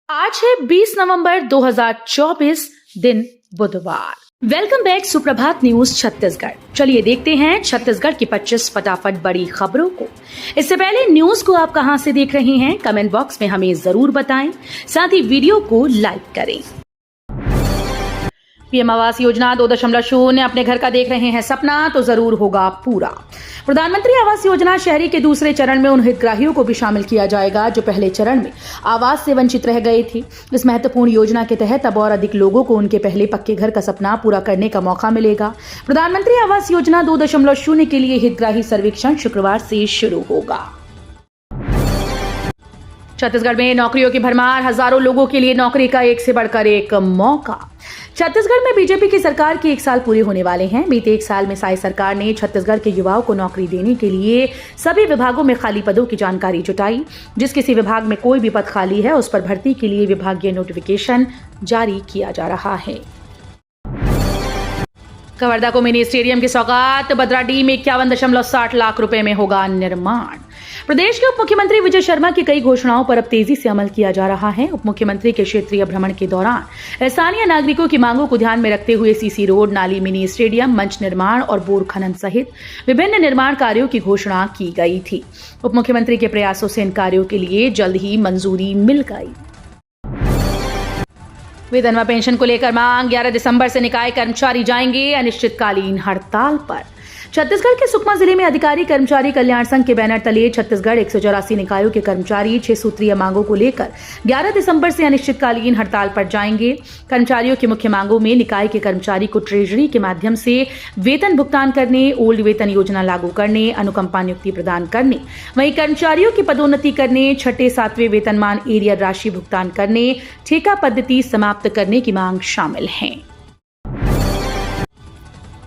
आज है 20 नवंबर 2024 दिन बुधवार। वेलकम बैक सुप्रभात न्यूज छत्तीसगढ़। चलिए देखते हैं छत्तीसगढ़ की 25 फटाफट बड़ी खबरों को। इससे पहले न्यूज को आप कहां से देख रहे हैं कमेंट बॉक्स में हमें जरूर बताएं, साथ ही वीडियो को लाइक करें। पीएम आवास योजना 2.0 अपने घर का देख रहे हैं सपना तो जरूर होगा पूरा। प्रधानमंत्री आवास योजना शहरी के दूसरे चरण में उन हितग्राहियों को भी शामिल किया जाएगा जो पहले चरण में आवास से वंचित रह गए थे। इस महत्वपूर्ण योजना के तहत अब और अधिक लोगों को उनके पहले पक्के घर का सपना पूरा करने का मौका मिलेगा। प्रधानमंत्री आवास योजना 2.0 के लिए हितग्राही सर्वेक्षण शुक्रवार से शुरू होगा। छत्तीसगढ़ में नौकरियों की भरमार, हजारों लोगों के लिए नौकरी का एक से बढ़कर एक मौका। छत्तीसगढ़ में बीजेपी की सरकार के 1 साल पूरे होने वाले हैं। बीते 1 साल में साई सरकार ने छत्तीसगढ़ के युवाओं को नौकरी देने के लिए सभी विभागों में खाली पदों की जानकारी जुटाई। जिस किसी विभाग में कोई भी पद खाली है उस पर भर्ती के लिए विभागीय नोटिफिकेशन जारी किया जा रहा है। कवर्धा को मिनी स्टेडियम की सौगात, बद्राडीह में 51.60 लाख रुपए में होगा निर्माण। प्रदेश के उप मुख्यमंत्री विजय शर्मा की कई घोषणाओं पर अब तेजी से अमल किया जा रहा है। उप मुख्यमंत्री के क्षेत्रीय भ्रमण के दौरान स्थानीय नागरिकों की मांगों को ध्यान में रखते हुए सीसी रोड, नाली, मिनी स्टेडियम, मंच निर्माण और बोर खनन सहित विभिन्न निर्माण कार्यों की घोषणा की गई थी। उप मुख्यमंत्री के प्रयासों से इन कार्यों के लिए जल्द ही मंजूरी मिल गई। वेतन व पेंशन को लेकर मांग, 11 दिसंबर से निकाय कर्मचारी जाएंगे अनिश्चितकालीन हड़ताल पर। छत्तीसगढ़ के सुकमा जिले में अधिकारी कर्मचारी कल्याण संघ के बैनर तले छत्तीसगढ़ 184 निकायों के कर्मचारी 6 सूत्रीय मांगों को लेकर 11 दिसंबर से अनिश्चितकालीन हड़ताल पर जाएंगे। कर्मचारियों की मुख्य मांगों में निकाय के कर्मचारी को ट्रेजरी के माध्यम से वेतन भुगतान करने, ओल्ड वेतन योजना लागू करने, अनुकंपा नियुक्ति प्रदान करने, वहीं कर्मचारियों की पदोन्नति करने, 6, 7वें वेतनमान एरियर राशि भुगतान करने, ठेका पद्धति समाप्त करने की मांग शामिल है।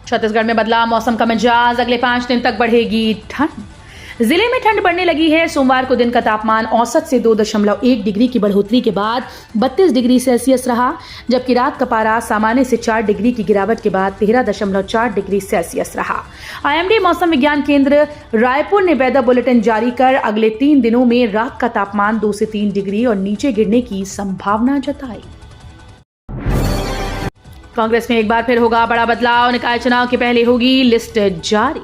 छत्तीसगढ़ में बदला मौसम का मिजाज, अगले 5 दिन तक बढ़ेगी ठंड। जिले में ठंड बढ़ने लगी है। सोमवार को दिन का तापमान औसत से 2.1 डिग्री की बढ़ोतरी के बाद 32 डिग्री सेल्सियस रहा, जबकि रात का पारा सामान्य से 4 डिग्री की गिरावट के बाद 13.4 डिग्री सेल्सियस रहा। आईएमडी मौसम विज्ञान केंद्र रायपुर ने वेदर बुलेटिन जारी कर अगले 3 दिनों में रात का तापमान 2 से 3 डिग्री और नीचे गिरने की संभावना जताई। कांग्रेस में एक बार फिर होगा बड़ा बदलाव, निकाय चुनाव के पहले होगी लिस्ट जारी।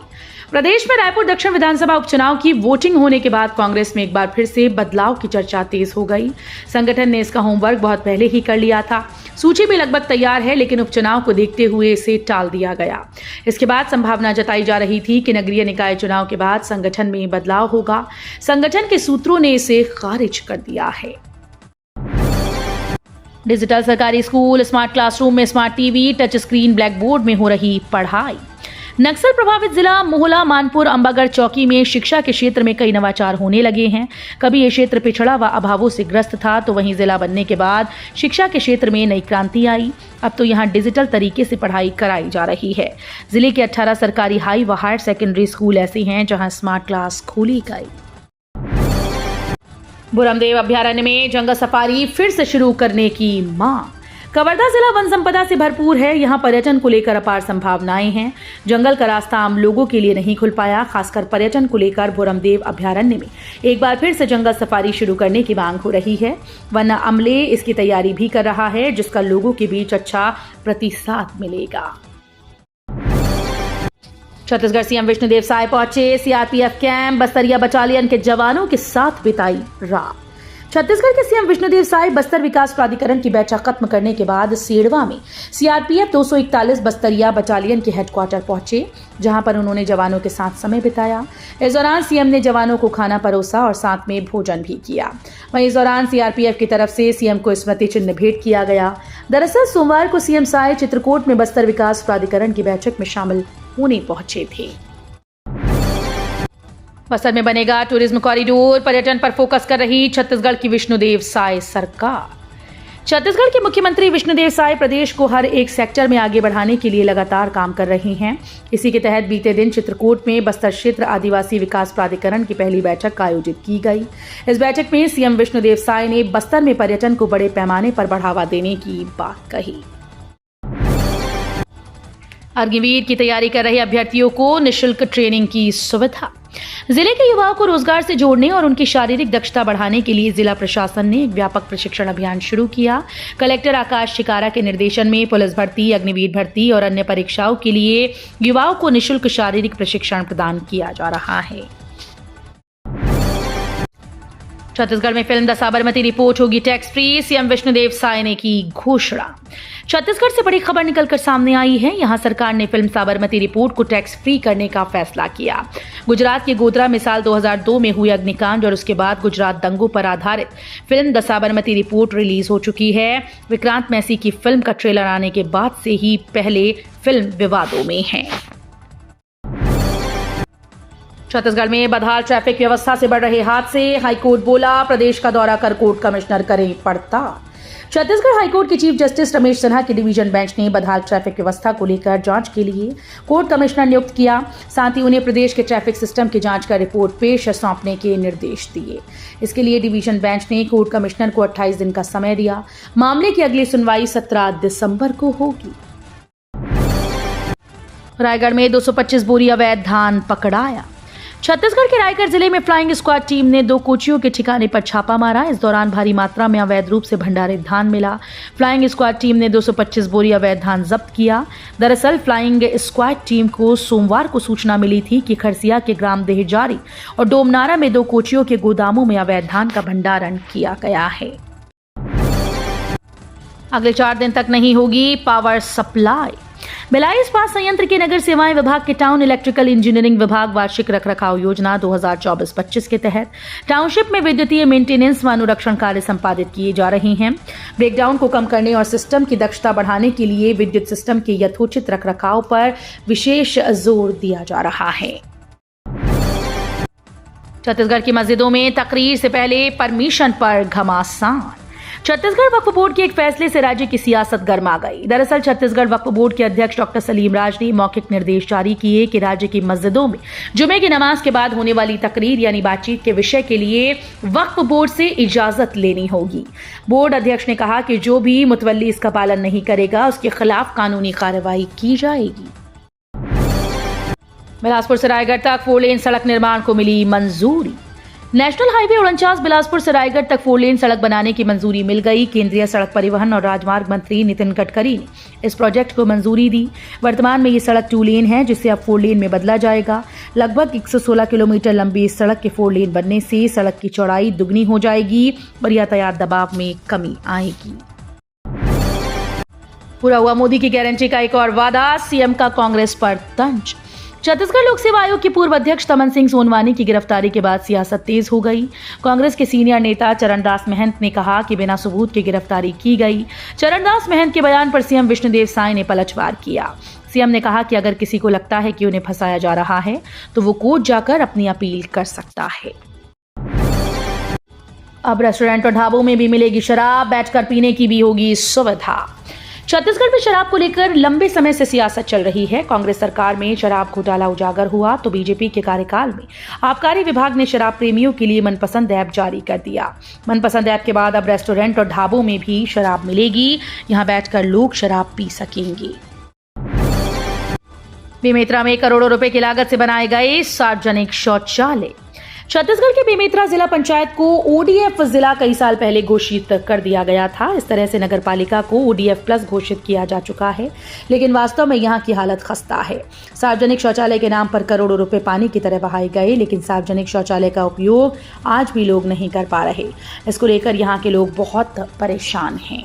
प्रदेश में रायपुर दक्षिण विधानसभा उपचुनाव की वोटिंग होने के बाद कांग्रेस में एक बार फिर से बदलाव की चर्चा तेज हो गई। संगठन ने इसका होमवर्क बहुत पहले ही कर लिया था। सूची भी लगभग तैयार है, लेकिन उपचुनाव को देखते हुए इसे टाल दिया गया। इसके बाद संभावना जताई जा रही थी कि नगरीय निकाय चुनाव के बाद संगठन में बदलाव होगा। संगठन के सूत्रों ने इसे खारिज कर दिया है। डिजिटल सरकारी स्कूल, स्मार्ट क्लासरूम में smart TV, touch screen, black board में हो रही पढ़ाई। नक्सल प्रभावित जिला मोहला, मानपुर, अंबागढ़ चौकी में शिक्षा के क्षेत्र में कई नवाचार होने लगे हैं। कभी ये क्षेत्र पिछड़ा व अभावों से ग्रस्त था, तो वहीं जिला बनने के बाद शिक्षा के क्षेत्र में नई क्रांति आई। अब तो यहाँ डिजिटल तरीके से पढ़ाई कराई जा रही है। जिले के 18 सरकारी हाई व हायर सेकेंडरी स्कूल ऐसे हैं जहाँ स्मार्ट क्लास खोली गई। बुरमदेव अभ्यारण्य में जंगल सफारी फिर से शुरू करने की मांग। कवर्धा जिला वन संपदा से भरपूर है। यहाँ पर्यटन को लेकर अपार संभावनाएं हैं। जंगल का रास्ता आम लोगों के लिए नहीं खुल पाया। खासकर पर्यटन को लेकर बुरमदेव अभ्यारण्य में एक बार फिर से जंगल सफारी शुरू करने की मांग हो रही है। वन अमले इसकी तैयारी भी कर रहा है, जिसका लोगों के बीच अच्छा प्रतिसाद मिलेगा। छत्तीसगढ़ सीएम विष्णुदेव साय पहुंचे। सीआरपीएफ कैंप, बस्तरिया बटालियन के जवानों के साथ बिताई रात। छत्तीसगढ़ के सीएम विष्णुदेव साय बस्तर विकास प्राधिकरण की बैठक खत्म करने के बाद सेड़वा में सीआरपीएफ 241 बस्तरिया बटालियन के हेडक्वार्टर पहुंचे, जहां पर उन्होंने जवानों के साथ समय बिताया। इस दौरान सीएम ने जवानों को खाना परोसा और साथ में भोजन भी किया। वहीं इस दौरान सीआरपीएफ की तरफ से सीएम को स्मृति चिन्ह भेंट किया गया। दरअसल सोमवार को सीएम साय चित्रकूट में बस्तर विकास प्राधिकरण की बैठक में शामिल होने पहुंचे थे। बस्तर में बनेगा टूरिज्म कॉरिडोर, पर्यटन पर फोकस कर रही छत्तीसगढ़ की विष्णुदेव साय सरकार। छत्तीसगढ़ के मुख्यमंत्री विष्णुदेव साय प्रदेश को हर एक सेक्टर में आगे बढ़ाने के लिए लगातार काम कर रहे हैं। इसी के तहत बीते दिन चित्रकूट में बस्तर क्षेत्र आदिवासी विकास प्राधिकरण की पहली बैठक आयोजित की गई। इस बैठक में सीएम विष्णुदेव साय ने बस्तर में पर्यटन को बड़े पैमाने पर बढ़ावा देने की बात कही। अग्निवीर की तैयारी कर रहे अभ्यर्थियों को निःशुल्क ट्रेनिंग की सुविधा। जिले के युवाओं को रोजगार से जोड़ने और उनकी शारीरिक दक्षता बढ़ाने के लिए जिला प्रशासन ने एक व्यापक प्रशिक्षण अभियान शुरू किया। कलेक्टर आकाश शिकारा के निर्देशन में पुलिस भर्ती, अग्निवीर भर्ती और अन्य परीक्षाओं के लिए युवाओं को निःशुल्क शारीरिक प्रशिक्षण प्रदान किया जा रहा है। छत्तीसगढ़ में फिल्म द साबरमती रिपोर्ट होगी tax free, CM Vishnudeo Sai ने की घोषणा। छत्तीसगढ़ से बड़ी खबर निकलकर सामने आई है। यहां सरकार ने फिल्म साबरमती रिपोर्ट को टैक्स फ्री करने का फैसला किया। गुजरात के गोधरा में साल 2002 में हुए अग्निकांड और उसके बाद गुजरात दंगों पर आधारित film the Sabarmati report release हो चुकी है। विक्रांत मैसी की फिल्म का ट्रेलर आने के बाद से ही पहले फिल्म विवादों में है। छत्तीसगढ़ में बदहाल ट्रैफिक व्यवस्था से बढ़ रहे हादसे, हाईकोर्ट बोला प्रदेश का दौरा कर कोर्ट कमिश्नर करें पड़ताल। छत्तीसगढ़ हाईकोर्ट के चीफ जस्टिस रमेश सिन्हा की डिवीजन बेंच ने बदहाल ट्रैफिक व्यवस्था को लेकर जांच के लिए कोर्ट कमिश्नर नियुक्त किया। साथ ही उन्हें प्रदेश के ट्रैफिक सिस्टम की जांच कर रिपोर्ट पेश सौंपने के निर्देश दिए। इसके लिए डिवीजन बेंच ने कोर्ट कमिश्नर को 28 दिन का समय दिया। मामले की अगली सुनवाई 17 दिसंबर को होगी। रायगढ़ में 225 बोरी अवैध धान पकड़ाया। छत्तीसगढ़ के रायगढ़ जिले में फ्लाइंग स्क्वाड टीम ने 2 कोचियों के ठिकाने पर छापा मारा। इस दौरान भारी मात्रा में अवैध रूप से भंडारित धान मिला। फ्लाइंग स्क्वाड टीम ने 225 बोरी अवैध धान जब्त किया। दरअसल फ्लाइंग स्क्वाड टीम को सोमवार को सूचना मिली थी कि खरसिया के ग्राम देहजारी और डोमनारा में 2 कोचियों के गोदामों में अवैध धान का भंडारण किया गया है। अगले 4 दिन तक नहीं होगी पावर सप्लाई। भिलाई इस्पात संयंत्र के नगर सेवाएं विभाग के टाउन इलेक्ट्रिकल इंजीनियरिंग विभाग वार्षिक रखरखाव योजना 2024-25 के तहत टाउनशिप में विद्युतीय मेंटेनेंस व अनुरक्षण कार्य संपादित किए जा रहे हैं। ब्रेकडाउन को कम करने और सिस्टम की दक्षता बढ़ाने के लिए विद्युत सिस्टम के यथोचित रखरखाव पर विशेष जोर दिया जा रहा है। छत्तीसगढ़ की मस्जिदों में तकरीर से पहले परमिशन पर घमासान। छत्तीसगढ़ वक्फ बोर्ड के एक फैसले से राज्य की सियासत गर्मा गई। दरअसल छत्तीसगढ़ वक्फ बोर्ड के अध्यक्ष डॉक्टर सलीम राज ने मौखिक निर्देश जारी किए कि राज्य की मस्जिदों में जुमे की नमाज के बाद होने वाली तकरीर यानी बातचीत के विषय के लिए वक्फ बोर्ड से इजाजत लेनी होगी। बोर्ड अध्यक्ष ने कहा कि जो भी मुतवल्ली इसका पालन नहीं करेगा उसके खिलाफ कानूनी कार्रवाई की जाएगी। बिलासपुर से रायगढ़ तक 4 लेन सड़क निर्माण को मिली मंजूरी। नेशनल हाईवे 49 बिलासपुर से रायगढ़ तक 4 लेन सड़क बनाने की मंजूरी मिल गई। केंद्रीय सड़क परिवहन और राजमार्ग मंत्री नितिन गडकरी ने इस प्रोजेक्ट को मंजूरी दी। वर्तमान में ये सड़क 2 लेन है जिसे अब 4 लेन में बदला जाएगा। लगभग 116 किलोमीटर लंबी इस सड़क के 4 लेन बनने से सड़क की चौड़ाई दुगनी हो जाएगी और यातायात दबाव में कमी आएगी। पूरा हुआ मोदी की गारंटी का एक और वादा, सीएम का कांग्रेस पर तंज। छत्तीसगढ़ लोक सेवा आयोग के पूर्व अध्यक्ष तमन सिंह सोनवानी की गिरफ्तारी के बाद सियासत तेज हो गई। कांग्रेस के सीनियर नेता चरणदास महंत ने कहा कि बिना सबूत के गिरफ्तारी की गई। चरणदास महंत के बयान पर सीएम विष्णुदेव साय ने पलटवार किया। सीएम ने कहा कि अगर किसी को लगता है कि उन्हें फंसाया जा रहा है तो वो कोर्ट जाकर अपनी अपील कर सकता है। अब रेस्टोरेंट और ढाबों में भी मिलेगी शराब, बैठकर पीने की भी होगी सुविधा। छत्तीसगढ़ में शराब को लेकर लंबे समय से सियासत चल रही है। कांग्रेस सरकार में शराब घोटाला उजागर हुआ तो बीजेपी के कार्यकाल में आबकारी विभाग ने शराब प्रेमियों के लिए मनपसंद ऐप जारी कर दिया। मनपसंद ऐप के बाद अब रेस्टोरेंट और ढाबों में भी शराब मिलेगी। यहां बैठकर लोग शराब पी सकेंगे। बेमेतरा में करोड़ों रुपए की लागत से बनाए गए सार्वजनिक शौचालय। छत्तीसगढ़ के बेमेतरा जिला पंचायत को ओडीएफ जिला कई साल पहले घोषित कर दिया गया था। इस तरह से नगर पालिका को ओडीएफ प्लस घोषित किया जा चुका है, लेकिन वास्तव में यहाँ की हालत खस्ता है। सार्वजनिक शौचालय के नाम पर करोड़ों रुपए पानी की तरह बहाए गए, लेकिन सार्वजनिक शौचालय का उपयोग आज भी लोग नहीं कर पा रहे। इसको लेकर यहाँ के लोग बहुत परेशान हैं।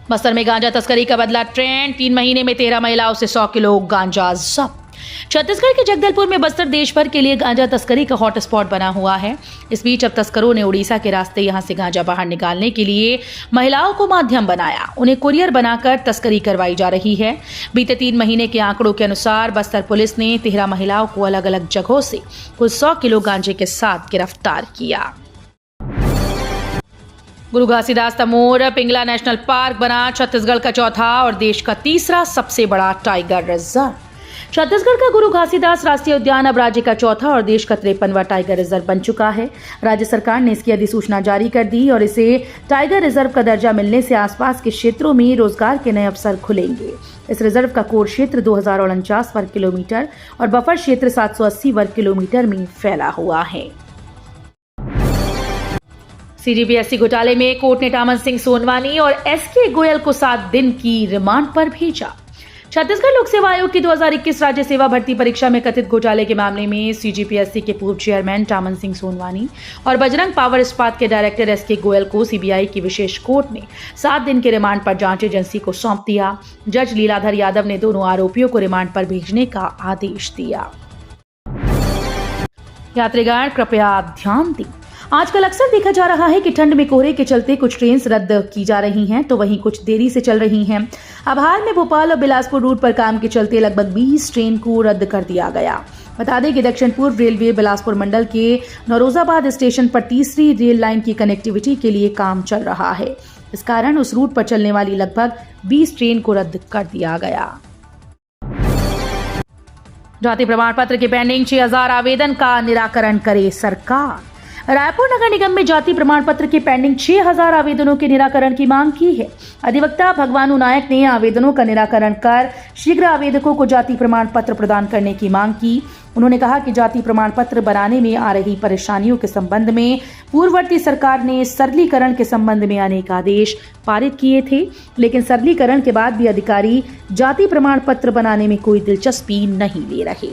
बस्तर में गांजा तस्करी का बदला ट्रेंड। 3 महीने में 13 महिलाओं से 100 किलो गांजा जब्त। छत्तीसगढ़ के जगदलपुर में बस्तर देश भर के लिए गांजा तस्करी का हॉटस्पॉट बना हुआ है। इस बीच अब तस्करों ने उड़ीसा के रास्ते यहां से गांजा बाहर निकालने के लिए महिलाओं को माध्यम बनाया। उन्हें कुरियर बनाकर तस्करी करवाई जा रही है। बीते 3 महीने के आंकड़ों के अनुसार बस्तर पुलिस ने 13 महिलाओं को अलग अलग जगहों से कुल 100 किलो गांजे के साथ गिरफ्तार किया। गुरु घासीदास तमोर पिंगला नेशनल पार्क बना छत्तीसगढ़ का चौथा और देश का तीसरा सबसे बड़ा टाइगर रिजर्व। छत्तीसगढ़ का गुरु घासीदास राष्ट्रीय उद्यान अब राज्य का चौथा और देश का 53वां टाइगर रिजर्व बन चुका है। राज्य सरकार ने इसकी अधिसूचना जारी कर दी और इसे टाइगर रिजर्व का दर्जा मिलने से आसपास के क्षेत्रों में रोजगार के नए अवसर खुलेंगे। इस रिजर्व का कोर क्षेत्र 2049 वर्ग किलोमीटर और बफर क्षेत्र 780 वर्ग किलोमीटर में फैला हुआ है। सीजीपीएससी घोटाले में कोर्ट ने टामन सिंह सोनवानी और एसके गोयल को 7 दिन की रिमांड पर भेजा। छत्तीसगढ़ लोक सेवा आयोग की 2021 राज्य सेवा भर्ती परीक्षा में कथित घोटाले के मामले में सीजीपीएससी के पूर्व चेयरमैन टामन सिंह सोनवानी और बजरंग पावर इस्पात के डायरेक्टर एसके गोयल को सीबीआई की विशेष कोर्ट ने 7 दिन के रिमांड पर जांच एजेंसी को सौंप दिया। जज लीलाधर यादव ने दोनों आरोपियों को रिमांड पर भेजने का आदेश दिया। यात्रीगण कृपया ध्यान दें, आजकल अक्सर देखा जा रहा है कि ठंड में कोहरे के चलते कुछ ट्रेन रद्द की जा रही हैं तो वहीं कुछ देरी से चल रही हैं। अब हाल में भोपाल और बिलासपुर रूट पर काम के चलते लगभग 20 ट्रेन को रद्द कर दिया गया। बता दें कि दक्षिण पूर्व रेलवे बिलासपुर मंडल के नौरोजाबाद स्टेशन पर तीसरी रेल लाइन की कनेक्टिविटी के लिए काम चल रहा है। इस कारण उस रूट पर चलने वाली लगभग 20 ट्रेन को रद्द कर दिया गया। जाति प्रमाण पत्र के पेंडिंग 6000 आवेदन का निराकरण करे सरकार। रायपुर नगर निगम में जाति प्रमाण पत्र के पेंडिंग 6000 आवेदनों के निराकरण की मांग की है। अधिवक्ता भगवानु नायक ने आवेदनों का निराकरण कर शीघ्र आवेदकों को जाति प्रमाण पत्र प्रदान करने की मांग की। उन्होंने कहा कि जाति प्रमाण पत्र बनाने में आ रही परेशानियों के संबंध में पूर्ववर्ती सरकार ने सरलीकरण के संबंध में अनेक आदेश पारित किए थे, लेकिन सरलीकरण के बाद भी अधिकारी जाति प्रमाण पत्र बनाने में कोई दिलचस्पी नहीं ले रहे।